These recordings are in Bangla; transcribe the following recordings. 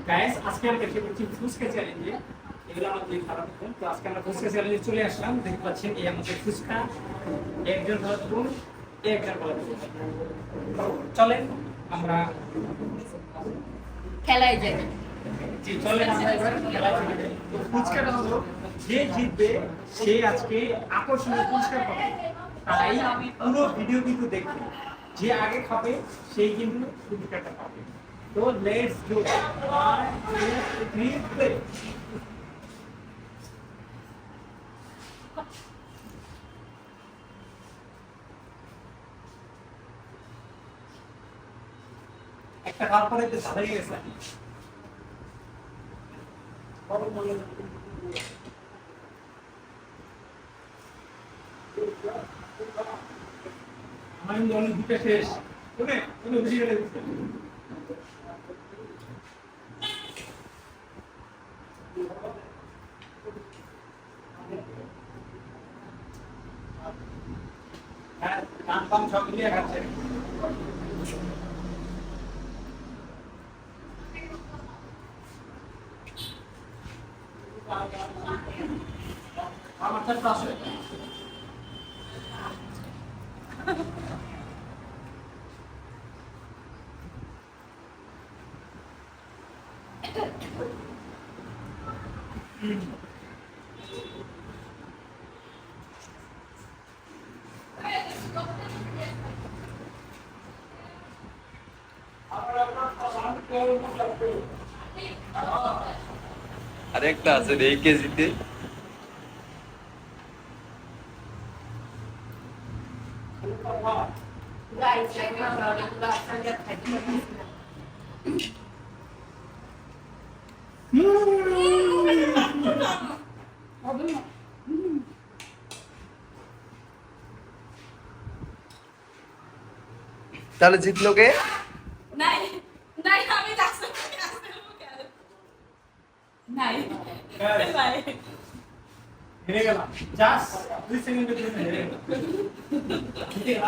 গাইস আজকে আমরা দেখতে পাচ্ছি ফুচকা চ্যালেঞ্জে এগুলো আমাদের খারাপ হতো তো আজকে আমরা ফুচকা চ্যালেঞ্জে চলে আসলাম দেখতে পাচ্ছেন এই আমাদের ফুচকা একজন খাওয়াতুন একজন খাওয়াতুন চলেন আমরা খেলায় যাই। জি চলেন আমরা এবার খেলায় চলে যাই তো ফুচকাটা হলো যে জিতবে সে আজকে আকর্ষণীয় পুরস্কার পাবে তাই পুরো ভিডিও কিন্তু দেখবে যে আগে খাবে সেই কিন্তু পুরস্কারটা পাবে তো লেটস ডু 1 2 3 প্লে একটা খাওয়ার পরে তো সাদা হয়ে গেছে আমার কিন্তু অনেক দুটো শেষ শুনে তুমি বুঝিয়ে গেলে হ্যাঁ কান পান সব মিলিয়ে খাচ্ছে আমার চারটা আছে আরেকটা আছে এই কেজিতে গাইস আমরা অনেকগুলো একসঙ্গে খাইতে পারছি না। হবে না। তাহলে জিতলো কে? নাই নাই আমি যাচ্ছি নাই নাই হেরে গেলাম জাস্ট 2 সেকেন্ডের জন্য হেরে গেলাম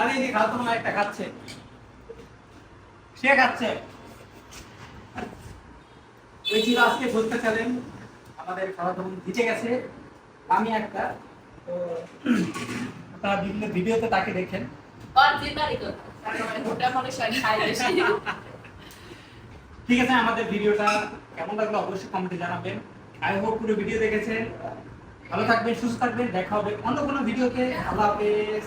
আরে এই যে খাওয়া না একটা খাচ্ছে সে খাচ্ছে এই ছিল আজকে ফুচকা চ্যালেঞ্জ আমাদের খাওয়া দাওয়া জিতে গেছে আমি একটা তো আপনারা বিভিন্ন ভিডিওতে তাকে দেখেন আর জিতারি তো কারণ ওটা মানে সবাই খাই বেশি। ঠিক আছে আমাদের ভিডিওটা কেমন লাগলো অবশ্যই কমেন্টে জানাবেন আই হোপ পুরো ভিডিও দেখেছেন ভালো থাকবেন সুস্থ থাকবেন দেখা হবে অন্য কোনো ভিডিওতে আল্লাহ হাফেজ